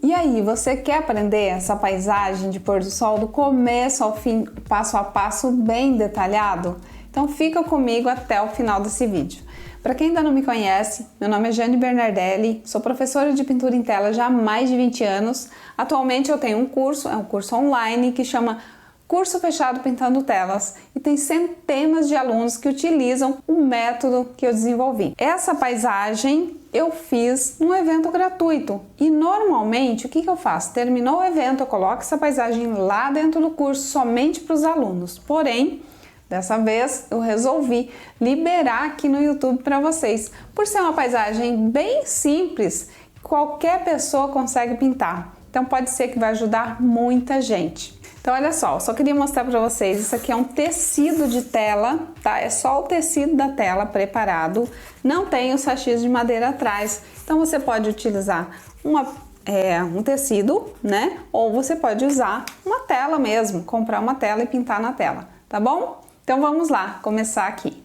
E aí, você quer aprender essa paisagem de pôr do sol do começo ao fim, passo a passo, bem detalhado? Então fica comigo até o final desse vídeo. Para quem ainda não me conhece, meu nome é Jane Bernardelli, sou professora de pintura em tela já há mais de 20 anos. Atualmente eu tenho um curso online que chama Curso Fechado Pintando Telas e tem centenas de alunos que utilizam o método que eu desenvolvi. Essa paisagem eu fiz num evento gratuito e normalmente o que eu faço? Terminou o evento, eu coloco essa paisagem lá dentro do curso somente para os alunos. Porém, dessa vez eu resolvi liberar aqui no YouTube para vocês. Por ser uma paisagem bem simples, qualquer pessoa consegue pintar. Então pode ser que vai ajudar muita gente. Então olha só, só queria mostrar para vocês, isso aqui é um tecido de tela, tá? É só o tecido da tela preparado, não tem os sachês de madeira atrás. Então você pode utilizar um tecido, né? Ou você pode usar uma tela mesmo, comprar uma tela e pintar na tela, tá bom? Então vamos lá, começar aqui.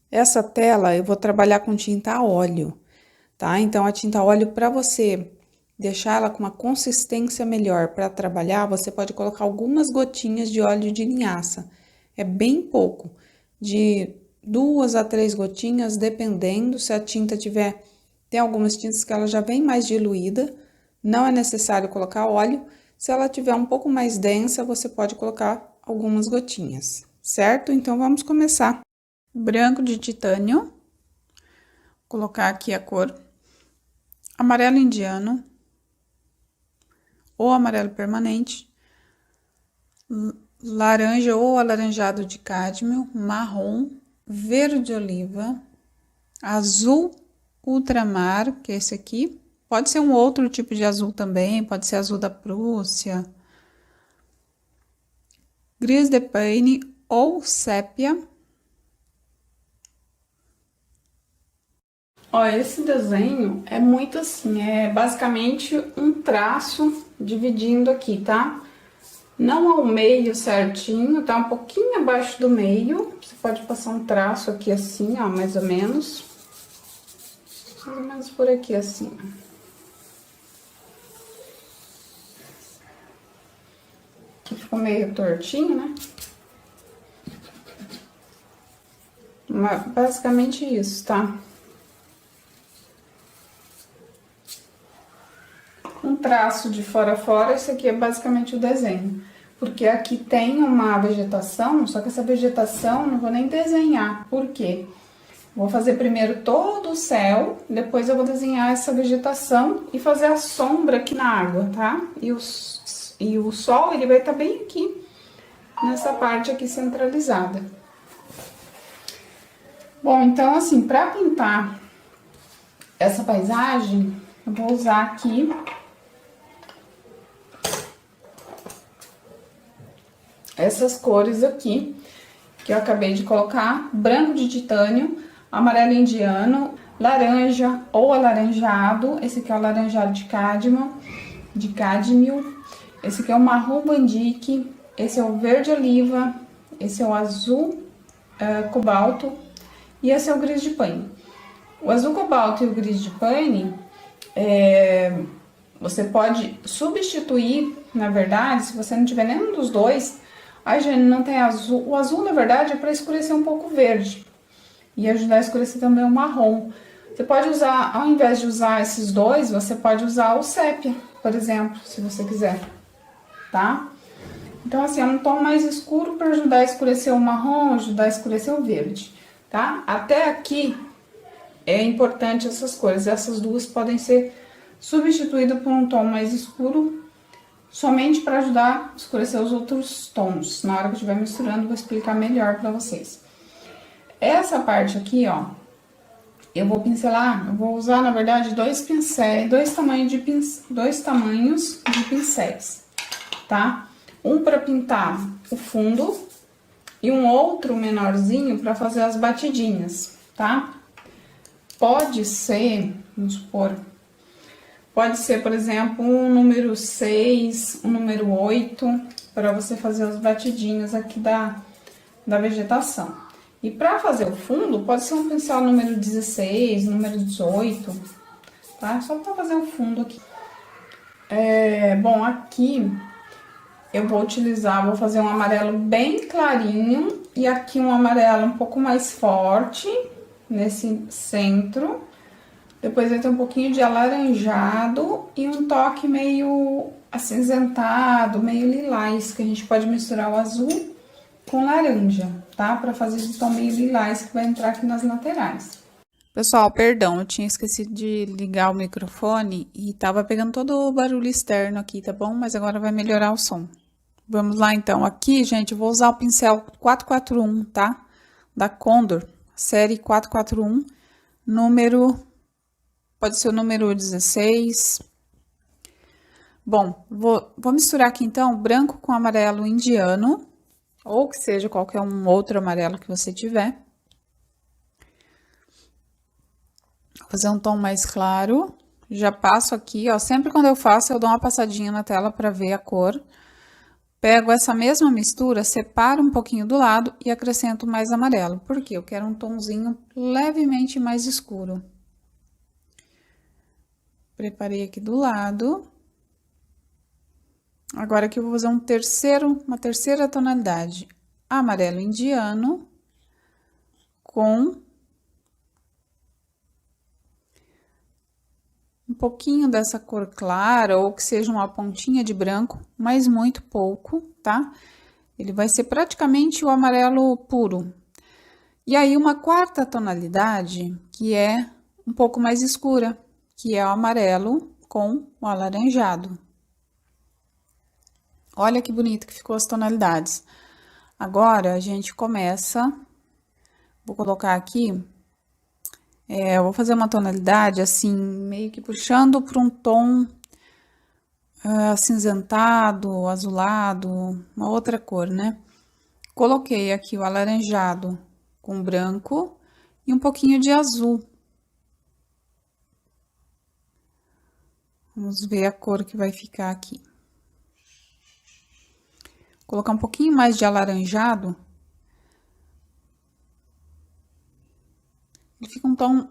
Essa tela eu vou trabalhar com tinta a óleo, tá? Então a tinta a óleo, para você deixar ela com uma consistência melhor para trabalhar, você pode colocar algumas gotinhas de óleo de linhaça. É bem pouco, de 2 a 3 gotinhas, dependendo se a tinta tem algumas tintas que ela já vem mais diluída, não é necessário colocar óleo. Se ela tiver um pouco mais densa, você pode colocar algumas gotinhas, certo? Então vamos começar. Branco de titânio, vou colocar aqui a cor amarelo indiano ou amarelo permanente, laranja ou alaranjado de cádmio, marrom, verde oliva, azul ultramar, que é esse aqui. Pode ser um outro tipo de azul também, pode ser azul da Prússia, gris de paine ou sépia. Ó, esse desenho é muito assim, é basicamente um traço dividindo aqui, tá? Não ao meio certinho, tá um pouquinho abaixo do meio. Você pode passar um traço aqui assim, ó, mais ou menos. Mais ou menos por aqui assim, ó. Aqui ficou meio tortinho, né? Mas basicamente isso, tá? Um traço de fora a fora, esse aqui é basicamente o desenho. Porque aqui tem uma vegetação, só que essa vegetação não vou nem desenhar. Por quê? Vou fazer primeiro todo o céu, depois eu vou desenhar essa vegetação e fazer a sombra aqui na água, tá? E o sol, ele vai estar bem aqui, nessa parte aqui centralizada. Bom, então assim, para pintar essa paisagem, eu vou usar aqui essas cores aqui, que eu acabei de colocar: branco de titânio, amarelo indiano, laranja ou alaranjado, esse aqui é o alaranjado de cádmio, esse aqui é o marrom bandique, esse é o verde oliva, esse é o azul cobalto e esse é o gris de paine. O azul cobalto e o gris de paine, você pode substituir, na verdade, se você não tiver nenhum dos dois. Ai, Jane, não tem azul. O azul, na verdade, é para escurecer um pouco o verde e ajudar a escurecer também o marrom. Você pode usar, ao invés de usar esses dois, você pode usar o sépia, por exemplo, se você quiser, tá? Então, assim, é um tom mais escuro para ajudar a escurecer o marrom, ajudar a escurecer o verde, tá? Até aqui é importante essas cores. Essas duas podem ser substituídas por um tom mais escuro, somente para ajudar a escurecer os outros tons. Na hora que eu estiver misturando, vou explicar melhor para vocês. Essa parte aqui, ó, eu vou pincelar, eu vou usar, na verdade, dois pincéis, dois tamanhos de pincéis, tá? Um para pintar o fundo e um outro menorzinho para fazer as batidinhas, tá? Pode ser, vamos supor, pode ser, por exemplo, um número 6, um número 8, para você fazer as batidinhas aqui da vegetação. E para fazer o fundo, pode ser um pincel número 16, número 18, tá? Só para fazer o fundo aqui. Bom, aqui eu vou fazer um amarelo bem clarinho e aqui um amarelo um pouco mais forte nesse centro. Depois vai ter um pouquinho de alaranjado e um toque meio acinzentado, meio lilás, que a gente pode misturar o azul com laranja, tá? Pra fazer esse tom meio lilás que vai entrar aqui nas laterais. Pessoal, perdão, eu tinha esquecido de ligar o microfone e tava pegando todo o barulho externo aqui, tá bom? Mas agora vai melhorar o som. Vamos lá, então. Aqui, gente, eu vou usar o pincel 441, tá? Da Condor, série 441, número... Pode ser o número 16. Bom, vou misturar aqui, então, branco com amarelo indiano, ou que seja qualquer um outro amarelo que você tiver. Vou fazer um tom mais claro. Já passo aqui, ó. Sempre quando eu faço, eu dou uma passadinha na tela para ver a cor. Pego essa mesma mistura, separo um pouquinho do lado e acrescento mais amarelo. Porque eu quero um tomzinho levemente mais escuro. Preparei aqui do lado. Agora aqui eu vou fazer uma terceira tonalidade. Amarelo indiano com um pouquinho dessa cor clara, ou que seja uma pontinha de branco, mas muito pouco, tá? Ele vai ser praticamente o amarelo puro. E aí, uma quarta tonalidade, que é um pouco mais escura, que é o amarelo com o alaranjado. Olha que bonito que ficou as tonalidades. Agora, a gente começa... Vou colocar aqui... eu vou fazer uma tonalidade, assim, meio que puxando para um tom acinzentado, azulado, uma outra cor, né? Coloquei aqui o alaranjado com branco e um pouquinho de azul. Vamos ver a cor que vai ficar aqui. Vou colocar um pouquinho mais de alaranjado. Ele fica um tom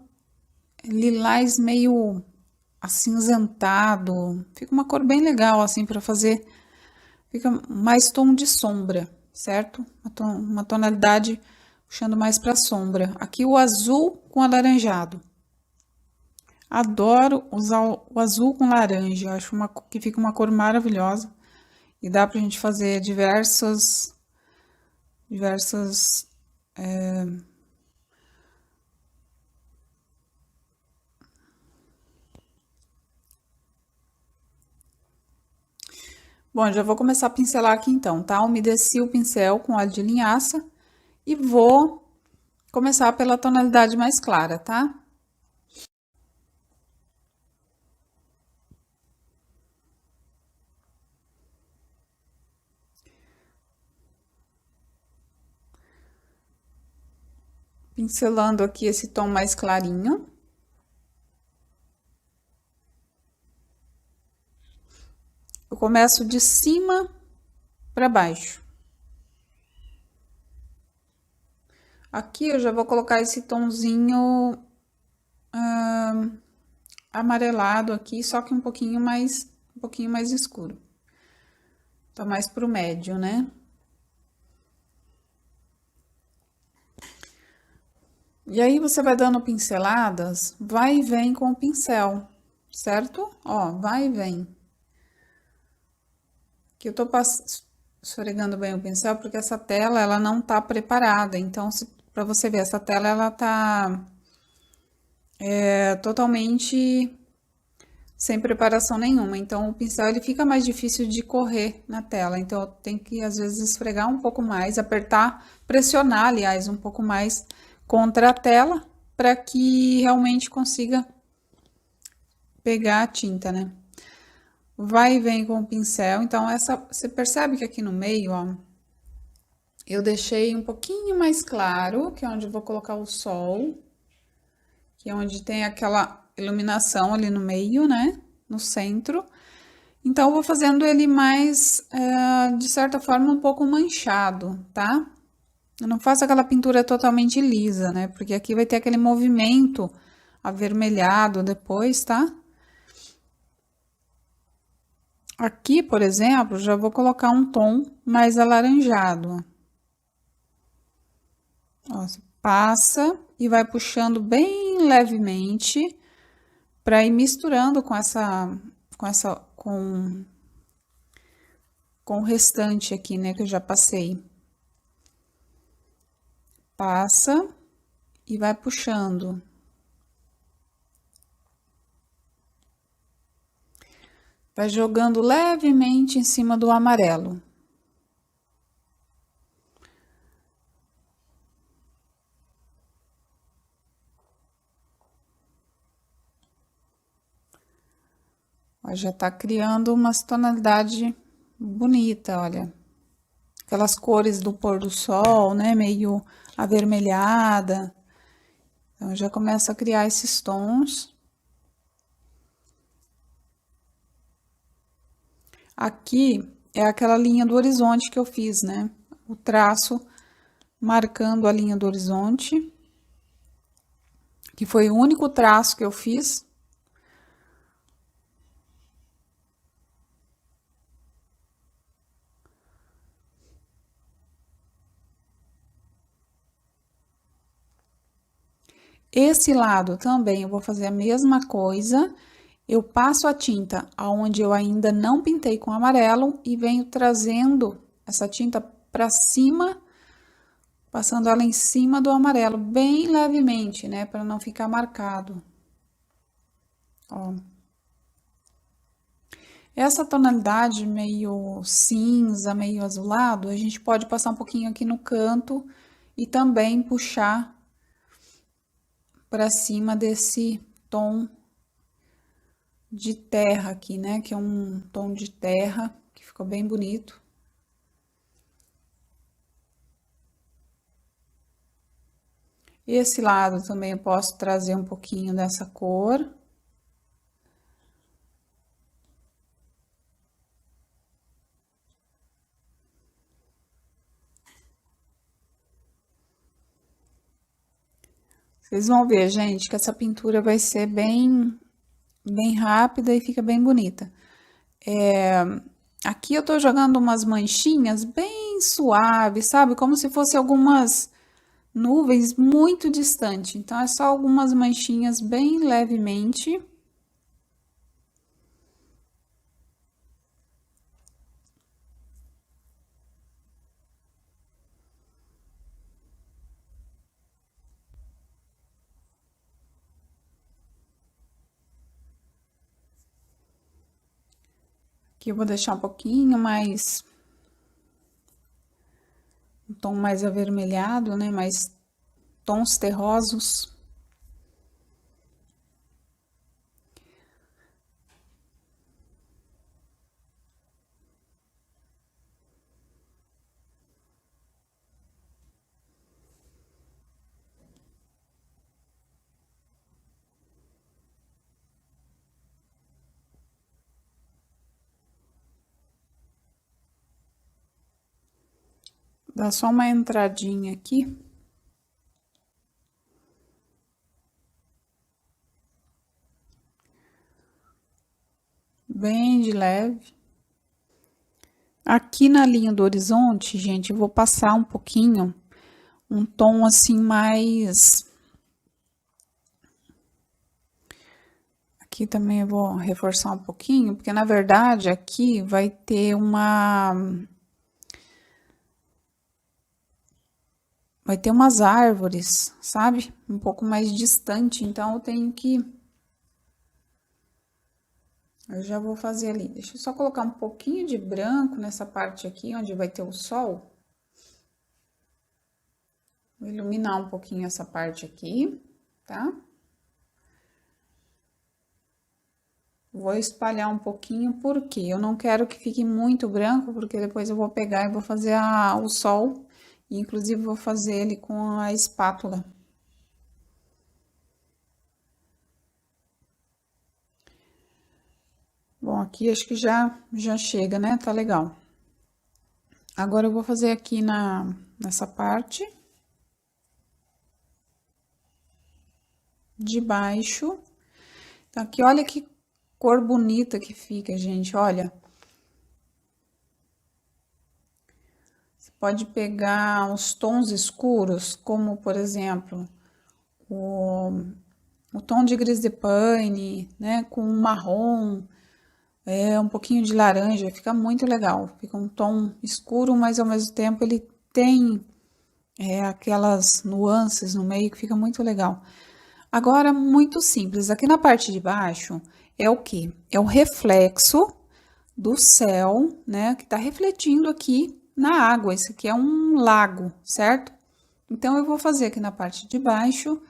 lilás meio acinzentado. Fica uma cor bem legal, assim, para fazer... Fica mais tom de sombra, certo? Uma tonalidade puxando mais para sombra. Aqui o azul com alaranjado. Adoro usar o azul com laranja. Acho que fica uma cor maravilhosa. E dá pra gente fazer diversas Bom, já vou começar a pincelar aqui então, tá? Umedeci o pincel com óleo de linhaça e vou começar pela tonalidade mais clara, tá? Pincelando aqui esse tom mais clarinho. Eu começo de cima para baixo. Aqui eu já vou colocar esse tomzinho amarelado aqui, só que um pouquinho mais escuro. Tá mais pro médio, né? E aí, você vai dando pinceladas, vai e vem com o pincel, certo? Ó, vai e vem. Aqui eu tô esfregando bem o pincel, porque essa tela, ela não tá preparada. Então, pra você ver, essa tela, ela tá totalmente sem preparação nenhuma. Então, o pincel, ele fica mais difícil de correr na tela. Então, eu tenho que, às vezes, esfregar um pouco mais, apertar, pressionar, aliás, um pouco mais contra a tela, para que realmente consiga pegar a tinta, né? Vai e vem com o pincel. Então, você percebe que aqui no meio, ó, eu deixei um pouquinho mais claro, que é onde eu vou colocar o sol, que é onde tem aquela iluminação ali no meio, né? No centro. Então, eu vou fazendo ele mais, de certa forma, um pouco manchado, tá? Eu não faço aquela pintura totalmente lisa, né? Porque aqui vai ter aquele movimento avermelhado depois, tá? Aqui, por exemplo, já vou colocar um tom mais alaranjado. Ó, você passa e vai puxando bem levemente para ir misturando com o restante aqui, né, que eu já passei. Passa e vai puxando. Vai jogando levemente em cima do amarelo. Ó, já tá criando uma tonalidade bonita, olha. Aquelas cores do pôr do sol, né, meio avermelhada. Então, já começa a criar esses tons. Aqui é aquela linha do horizonte que eu fiz, né? O traço marcando a linha do horizonte, que foi o único traço que eu fiz. Esse lado também eu vou fazer a mesma coisa. Eu passo a tinta aonde eu ainda não pintei com amarelo e venho trazendo essa tinta para cima, passando ela em cima do amarelo, bem levemente, né, para não ficar marcado. Ó. Essa tonalidade meio cinza, meio azulado, a gente pode passar um pouquinho aqui no canto e também puxar para cima desse tom de terra aqui, né? Que é um tom de terra que ficou bem bonito. Esse lado também eu posso trazer um pouquinho dessa cor. Vocês vão ver, gente, que essa pintura vai ser bem rápida e fica bem bonita. Aqui eu tô jogando umas manchinhas bem suaves, sabe? Como se fosse algumas nuvens muito distante. Então, é só algumas manchinhas bem levemente. Aqui eu vou deixar um pouquinho mais, um tom mais avermelhado, né? Mais tons terrosos. Dá só uma entradinha aqui. Bem de leve. Aqui na linha do horizonte, gente, eu vou passar um pouquinho, um tom assim mais... Aqui também eu vou reforçar um pouquinho, porque na verdade aqui vai ter vai ter umas árvores, sabe? Um pouco mais distante, então eu tenho que... Eu já vou fazer ali. Deixa eu só colocar um pouquinho de branco nessa parte aqui, onde vai ter o sol. Vou iluminar um pouquinho essa parte aqui, tá? Vou espalhar um pouquinho, porque eu não quero que fique muito branco, porque depois eu vou pegar e vou fazer o sol. E, inclusive, vou fazer ele com a espátula. Bom, aqui acho que já chega, né? Tá legal. Agora, eu vou fazer aqui nessa parte de baixo. Então, aqui, olha que cor bonita que fica, gente, olha. pode pegar os tons escuros, como por exemplo, o tom de gris de paine, né, com marrom, um pouquinho de laranja, fica muito legal. Fica um tom escuro, mas ao mesmo tempo ele tem aquelas nuances no meio que fica muito legal. Agora, muito simples, aqui na parte de baixo é o que? É o reflexo do céu, né, que tá refletindo aqui na água. Esse aqui é um lago, certo? Então, eu vou fazer aqui na parte de baixo,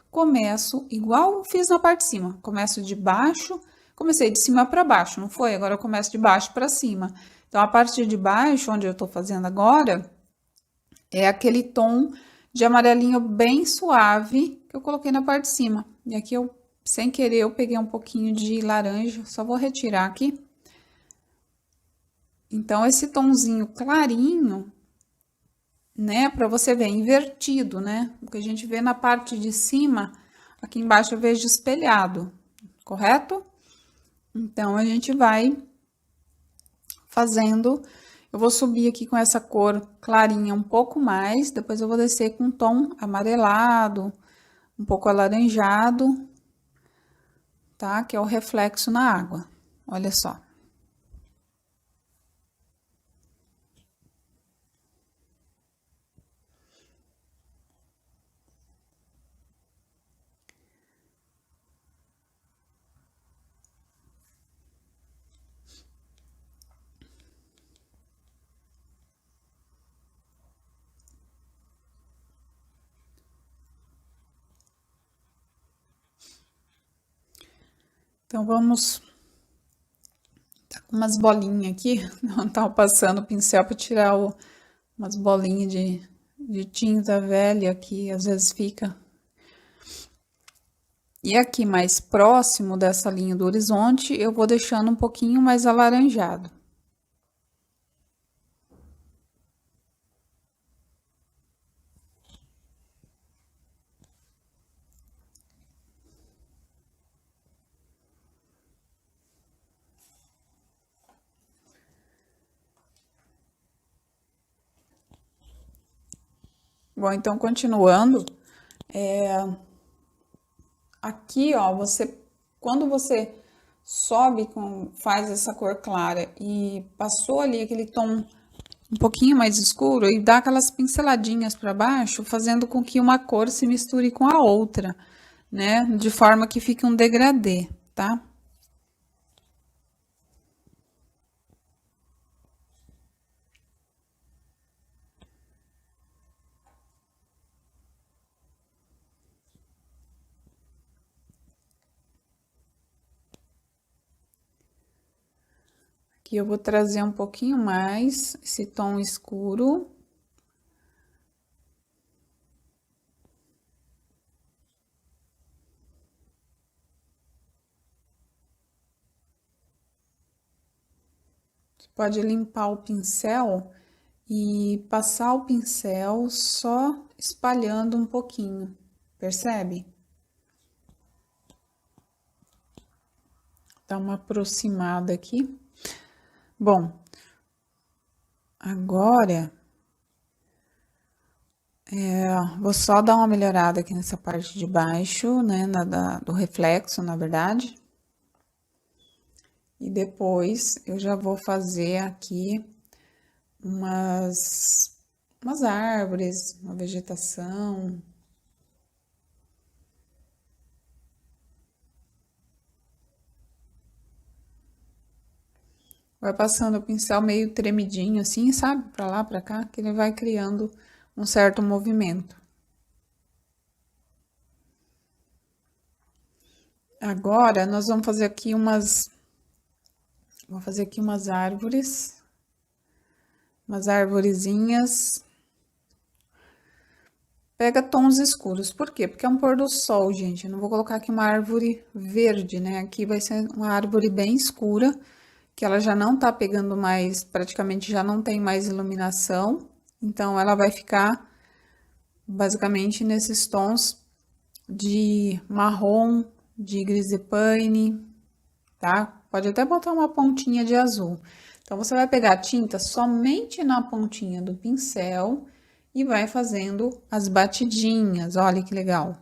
começo igual eu fiz na parte de cima. Começo de baixo, comecei de cima para baixo, não foi? Agora eu começo de baixo para cima. Então, a parte de baixo, onde eu tô fazendo agora, é aquele tom de amarelinho bem suave que eu coloquei na parte de cima. E aqui eu, sem querer, eu peguei um pouquinho de laranja, só vou retirar aqui. Então, esse tomzinho clarinho, né, para você ver, invertido, né? O que a gente vê na parte de cima, aqui embaixo eu vejo espelhado, correto? Então, a gente vai fazendo. Eu vou subir aqui com essa cor clarinha um pouco mais, depois eu vou descer com um tom amarelado, um pouco alaranjado, tá? Que é o reflexo na água, olha só. Então, vamos... Tá com umas bolinhas aqui, não tava passando o pincel para tirar umas bolinhas de tinta velha que às vezes fica. E aqui mais próximo dessa linha do horizonte, eu vou deixando um pouquinho mais alaranjado. Bom, então, continuando, aqui, ó, quando você sobe faz essa cor clara e passou ali aquele tom um pouquinho mais escuro e dá aquelas pinceladinhas para baixo, fazendo com que uma cor se misture com a outra, né? De forma que fique um degradê, tá? Aqui eu vou trazer um pouquinho mais esse tom escuro. Você pode limpar o pincel e passar o pincel só espalhando um pouquinho, percebe? Dá uma aproximada aqui. Bom, agora, vou só dar uma melhorada aqui nessa parte de baixo, né, do reflexo, na verdade. E depois, eu já vou fazer aqui umas árvores, uma vegetação. Vai passando o pincel meio tremidinho assim, sabe? Pra lá, pra cá, que ele vai criando um certo movimento. Agora, nós vamos fazer aqui vou fazer aqui umas árvores. Umas arvorezinhas. Pega tons escuros. Por quê? Porque é um pôr do sol, gente. Eu não vou colocar aqui uma árvore verde, né? Aqui vai ser uma árvore bem escura, que ela já não tá pegando mais, praticamente já não tem mais iluminação. Então, ela vai ficar basicamente nesses tons de marrom, de gris de paine, tá? Pode até botar uma pontinha de azul. Então, você vai pegar a tinta somente na pontinha do pincel e vai fazendo as batidinhas, olha que legal.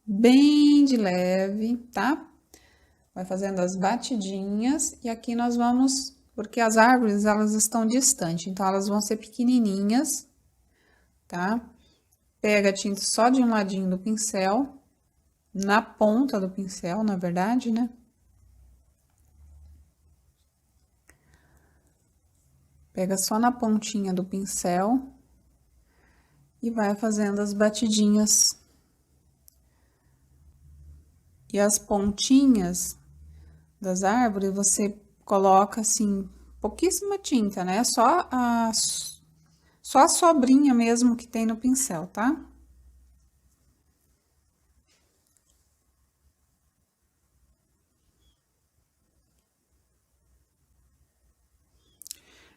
Bem de leve, tá? Vai fazendo as batidinhas e aqui nós vamos, porque as árvores, elas estão distantes, então elas vão ser pequenininhas, tá? Pega a tinta só de um ladinho do pincel, na ponta do pincel, na verdade, né? Pega só na pontinha do pincel e vai fazendo as batidinhas. E as pontinhas das árvores, você coloca, assim, pouquíssima tinta, né? Só a sobrinha mesmo que tem no pincel, tá?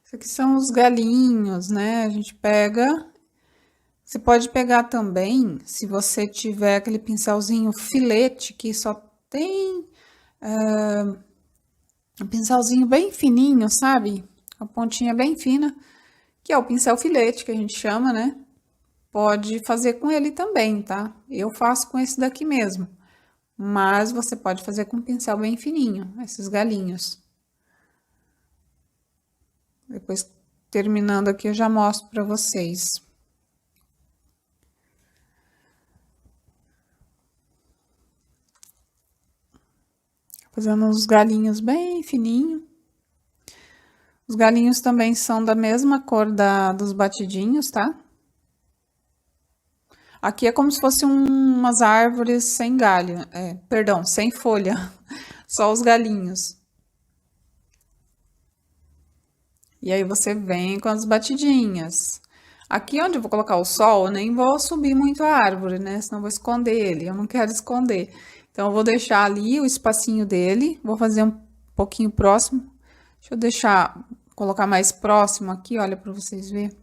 Isso aqui são os galinhos, né? A gente pega. Você pode pegar também, se você tiver aquele pincelzinho filete, que só tem um pincelzinho bem fininho, sabe? A pontinha bem fina, que é o pincel filete, que a gente chama, né? Pode fazer com ele também, tá? Eu faço com esse daqui mesmo. Mas você pode fazer com um pincel bem fininho, esses galinhos. Depois, terminando aqui, eu já mostro pra vocês. Fazendo uns galinhos bem fininho. Os galinhos também são da mesma cor dos batidinhos, tá? Aqui é como se fossem umas árvores sem galho, perdão, sem folha, só os galinhos. E aí você vem com as batidinhas. Aqui onde eu vou colocar o sol, eu nem vou subir muito a árvore, né? Senão eu vou esconder ele, eu não quero esconder. Então, eu vou deixar ali o espacinho dele, vou fazer um pouquinho próximo. Deixa eu deixar, colocar mais próximo aqui, olha, para vocês verem.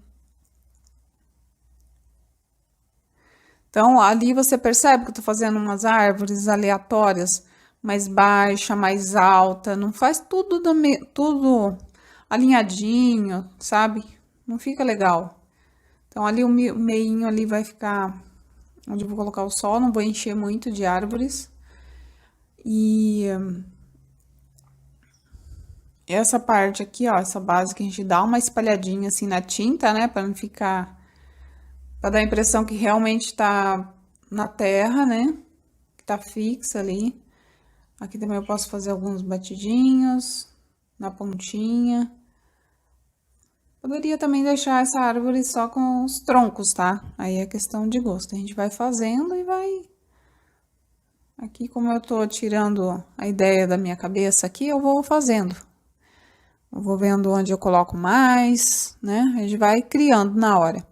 Então, ali você percebe que eu tô fazendo umas árvores aleatórias, mais baixa, mais alta, não faz tudo, tudo alinhadinho, sabe? Não fica legal. Então, ali o meinho ali vai ficar onde eu vou colocar o sol, não vou encher muito de árvores. E essa parte aqui, ó, essa base que a gente dá uma espalhadinha assim na tinta, né, para não ficar, para dar a impressão que realmente tá na terra, né, que tá fixa ali. Aqui também eu posso fazer alguns batidinhos na pontinha. Poderia também deixar essa árvore só com os troncos, tá? Aí é questão de gosto. A gente vai fazendo e vai. Aqui, como eu tô tirando a ideia da minha cabeça aqui, eu vou fazendo. Eu vou vendo onde eu coloco mais, né? A gente vai criando na hora.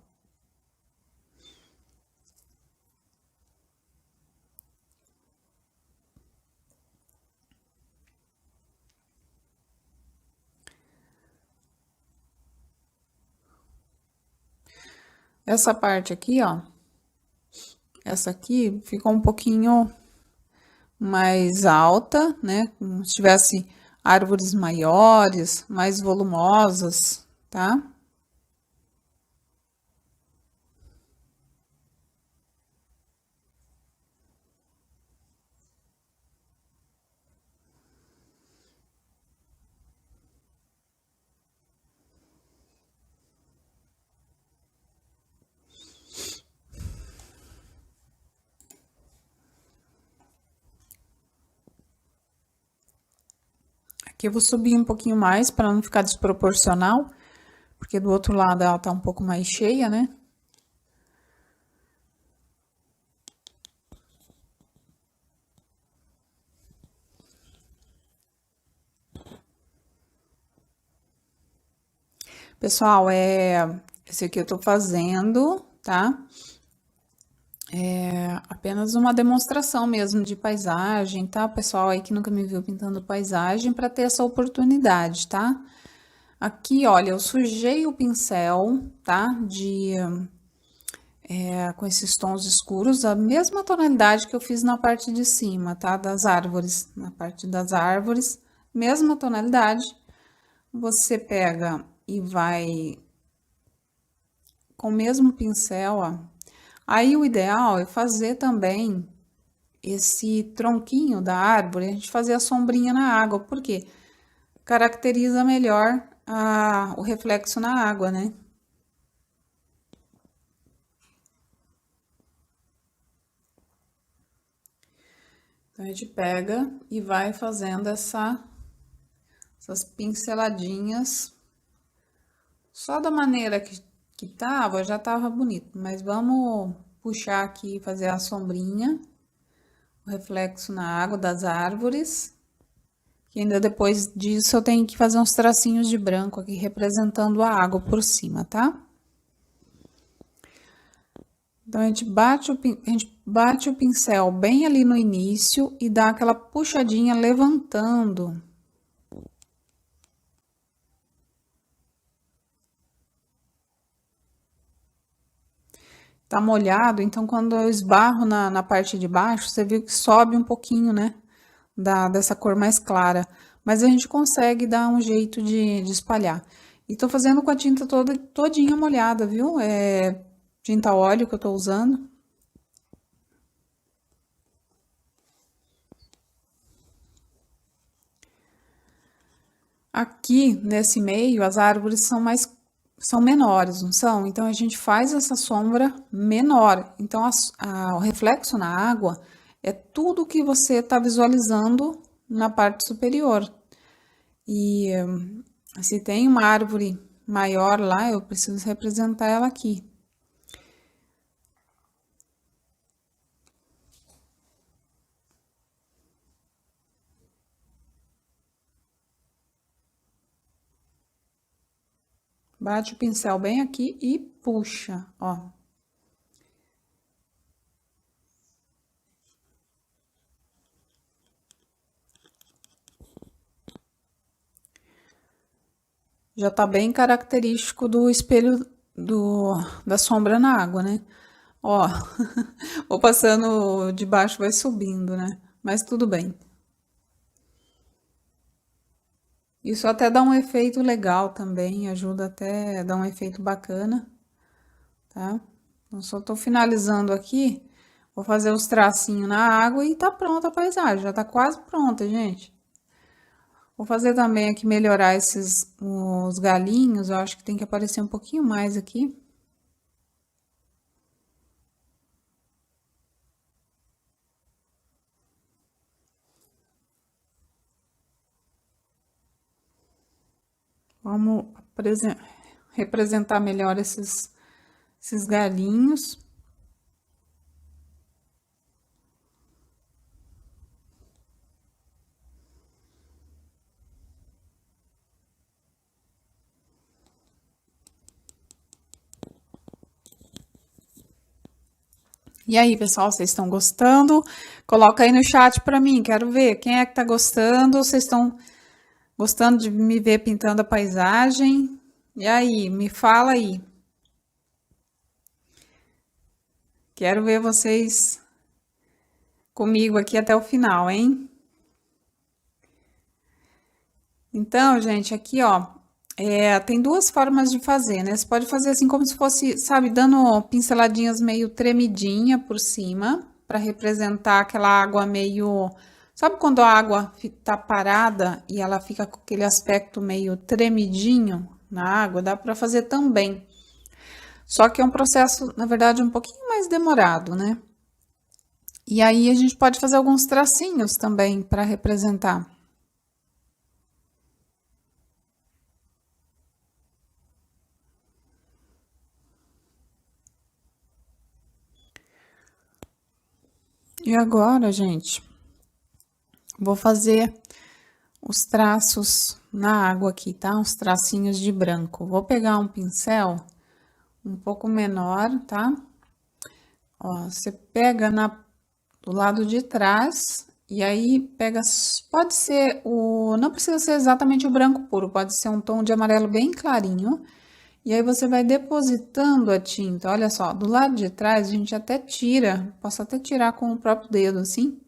Essa parte aqui, ó. Essa aqui ficou um pouquinho mais alta, né? Como se tivesse árvores maiores, mais volumosas, tá? Aqui eu vou subir um pouquinho mais para não ficar desproporcional, porque do outro lado ela tá um pouco mais cheia, né? Pessoal, esse aqui eu tô fazendo, tá? É apenas uma demonstração mesmo de paisagem, tá? Pessoal aí que nunca me viu pintando paisagem, para ter essa oportunidade, tá? Aqui, olha, eu sujei o pincel, tá? Com esses tons escuros, a mesma tonalidade que eu fiz na parte de cima, tá? Das árvores, na parte das árvores, mesma tonalidade. você pega e vai com o mesmo pincel, ó. Aí o ideal é fazer também esse tronquinho da árvore, a gente fazer a sombrinha na água, porque caracteriza melhor o reflexo na água, né? Então, a gente pega e vai fazendo essas pinceladinhas. Só da maneira que tava, já tava bonito. Mas vamos puxar aqui e fazer a sombrinha. O reflexo na água das árvores. E ainda depois disso eu tenho que fazer uns tracinhos de branco aqui, representando a água por cima, tá? Então, a gente bate o pincel bem ali no início e dá aquela puxadinha levantando. Tá molhado, então quando eu esbarro na parte de baixo, você viu que sobe um pouquinho, né? Dessa cor mais clara. Mas a gente consegue dar um jeito de espalhar. E tô fazendo com a tinta todinha molhada, viu? É tinta óleo que eu tô usando. Aqui, nesse meio, as árvores são menores, não são? Então, a gente faz essa sombra menor. Então, o reflexo na água é tudo que você está visualizando na parte superior. E se tem uma árvore maior lá, eu preciso representar ela aqui. Bate o pincel bem aqui e puxa, ó. Já tá bem característico do espelho da sombra na água, né? Ó, vou passando de baixo, vai subindo, né? Mas tudo bem. Isso até dá um efeito legal também, ajuda até a dar um efeito bacana, tá? Então, só tô finalizando aqui, vou fazer os tracinhos na água e tá pronta a paisagem, já tá quase pronta, gente. Vou fazer também aqui, melhorar os galinhos, eu acho que tem que aparecer um pouquinho mais aqui. Vamos representar melhor esses galinhos. E aí, pessoal, vocês estão gostando? Coloca aí no chat para mim, quero ver quem é que tá gostando. Vocês estão gostando de me ver pintando a paisagem? E aí, me fala aí. Quero ver vocês comigo aqui até o final, hein? Então, gente, aqui, ó, tem duas formas de fazer, né? Você pode fazer assim como se fosse, sabe, dando pinceladinhas meio tremidinha por cima, para representar aquela água meio... Sabe quando a água tá parada e ela fica com aquele aspecto meio tremidinho na água? Dá para fazer também. Só que é um processo, na verdade, um pouquinho mais demorado, né? E aí a gente pode fazer alguns tracinhos também para representar. E agora, gente, vou fazer os traços na água aqui, tá? Uns tracinhos de branco. Vou pegar um pincel um pouco menor, tá? Ó, você pega do lado de trás e aí pega, pode ser não precisa ser exatamente o branco puro, pode ser um tom de amarelo bem clarinho. E aí você vai depositando a tinta, olha só, do lado de trás a gente até tira, posso até tirar com o próprio dedo, assim.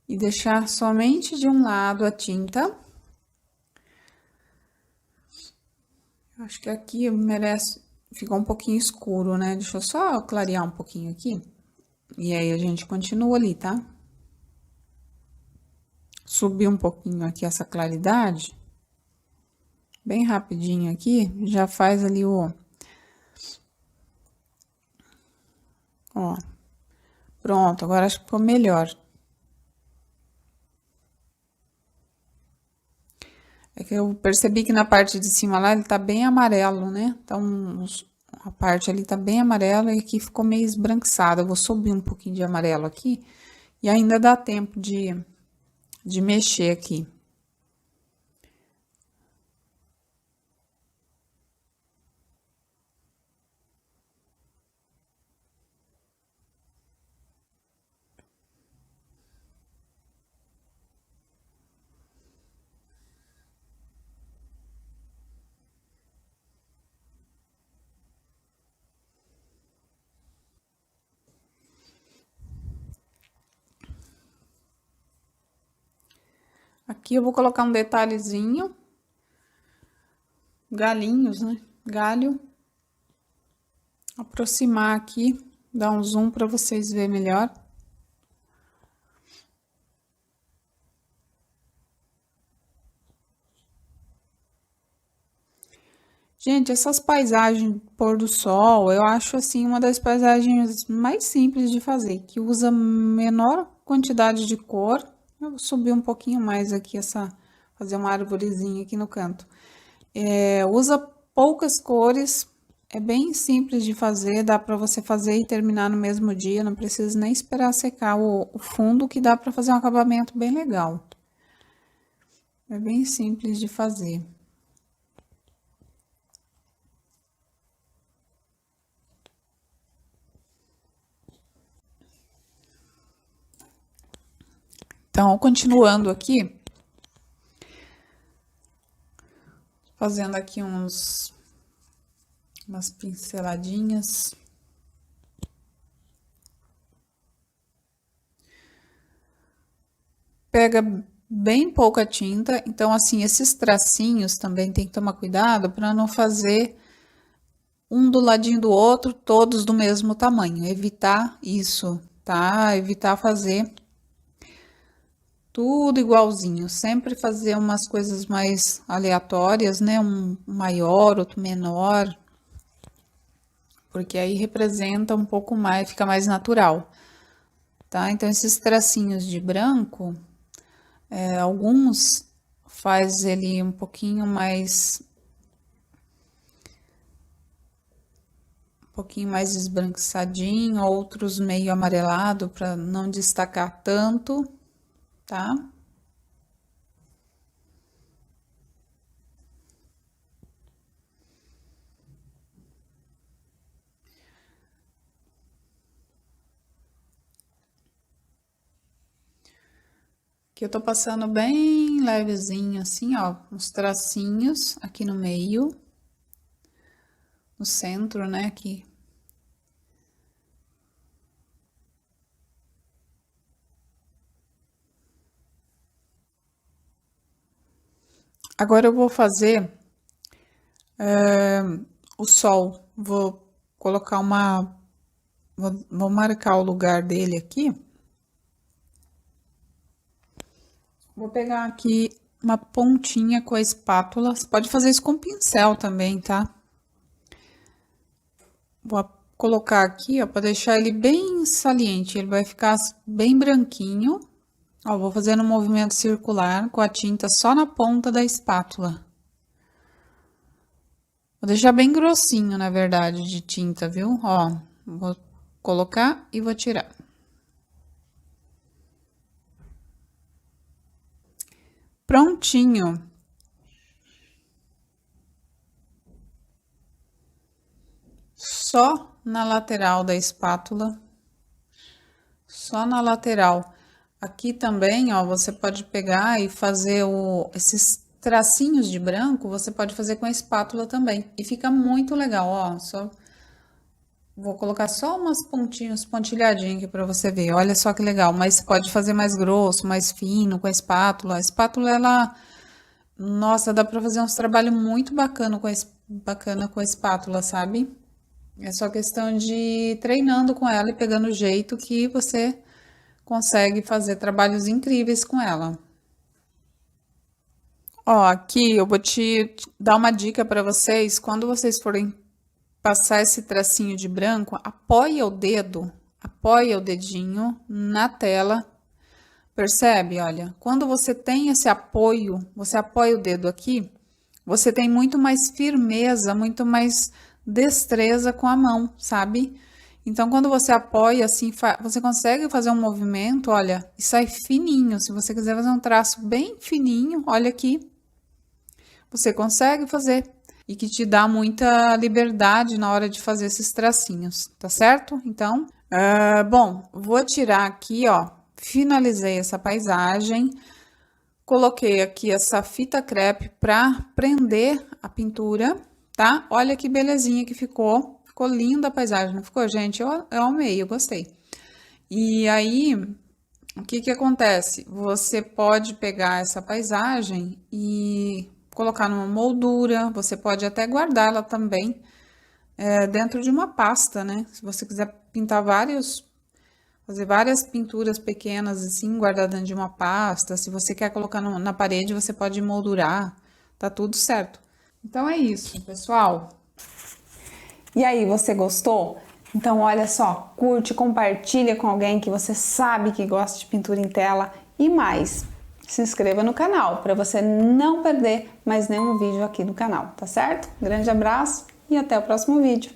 E deixar somente de um lado a tinta. Acho que aqui merece, ficou um pouquinho escuro, né? Deixa eu só clarear um pouquinho aqui. E aí a gente continua ali, tá? Subir um pouquinho aqui essa claridade. Bem rapidinho aqui, já faz ali o... Ó. Pronto, agora acho que ficou melhor. É que eu percebi que na parte de cima lá ele tá bem amarelo, né? Então, a parte ali tá bem amarela e aqui ficou meio esbranquiçada. Eu vou subir um pouquinho de amarelo aqui e ainda dá tempo de mexer aqui. Aqui eu vou colocar um detalhezinho, galinhos, né? Galho. Aproximar aqui, dar um zoom para vocês verem melhor. Gente, essas paisagens pôr do sol, eu acho assim uma das paisagens mais simples de fazer, que usa menor quantidade de cor. Eu vou subir um pouquinho mais aqui fazer uma arvorezinha aqui no canto. Usa poucas cores, é bem simples de fazer, dá para você fazer e terminar no mesmo dia, não precisa nem esperar secar o fundo, que dá para fazer um acabamento bem legal. É bem simples de fazer. Então, continuando aqui, fazendo aqui umas pinceladinhas. Pega bem pouca tinta, então assim, esses tracinhos também tem que tomar cuidado para não fazer um do ladinho do outro, todos do mesmo tamanho, evitar isso, tá? Evitar fazer tudo igualzinho, sempre fazer umas coisas mais aleatórias, né? Um maior, outro menor, porque aí representa um pouco mais, fica mais natural, tá? Então, esses tracinhos de branco, alguns faz ele um pouquinho mais esbranquiçadinho, outros meio amarelado para não destacar tanto, tá? Aqui eu tô passando bem levezinho assim, ó, uns tracinhos aqui no meio, no centro, né, aqui. Agora eu vou fazer o sol. Vou colocar vou marcar o lugar dele aqui. Vou pegar aqui uma pontinha com a espátula. Você pode fazer isso com pincel também, tá? Vou colocar aqui, ó, para deixar ele bem saliente. Ele vai ficar bem branquinho. Ó, vou fazendo um movimento circular com a tinta só na ponta da espátula. Vou deixar bem grossinho, na verdade, de tinta, viu? Ó, vou colocar e vou tirar. Prontinho. Só na lateral da espátula. Só na lateral. Aqui também, ó, você pode pegar e fazer esses tracinhos de branco, você pode fazer com a espátula também. E fica muito legal, ó. Vou colocar só umas pontinhos, pontilhadinho aqui pra você ver. Olha só que legal. Mas você pode fazer mais grosso, mais fino com a espátula. A espátula, ela... Nossa, dá pra fazer uns trabalhos muito bacana bacana com a espátula, sabe? É só questão de ir treinando com ela e pegando o jeito que você consegue fazer trabalhos incríveis com ela. Ó, aqui eu vou te dar uma dica para vocês. Quando vocês forem passar esse tracinho de branco, apoia o dedinho na tela. Percebe? Olha, quando você tem esse apoio, você apoia o dedo aqui, você tem muito mais firmeza, muito mais destreza com a mão, sabe? Então, quando você apoia assim, você consegue fazer um movimento, olha, e sai fininho. Se você quiser fazer um traço bem fininho, olha aqui, você consegue fazer. E que te dá muita liberdade na hora de fazer esses tracinhos, tá certo? Então, bom, vou tirar aqui, ó, finalizei essa paisagem, coloquei aqui essa fita crepe para prender a pintura, tá? Olha que belezinha que ficou linda a paisagem, não ficou, gente? Eu amei, eu gostei. E aí, o que que acontece? Você pode pegar essa paisagem e colocar numa moldura, você pode até guardar ela também dentro de uma pasta, né? Se você quiser pintar fazer várias pinturas pequenas assim, guardadas dentro de uma pasta, se você quer colocar na parede, você pode moldurar, tá tudo certo. Então é isso, pessoal. E aí, você gostou? Então olha só, curte, compartilha com alguém que você sabe que gosta de pintura em tela e mais. Se inscreva no canal para você não perder mais nenhum vídeo aqui no canal, tá certo? Grande abraço e até o próximo vídeo.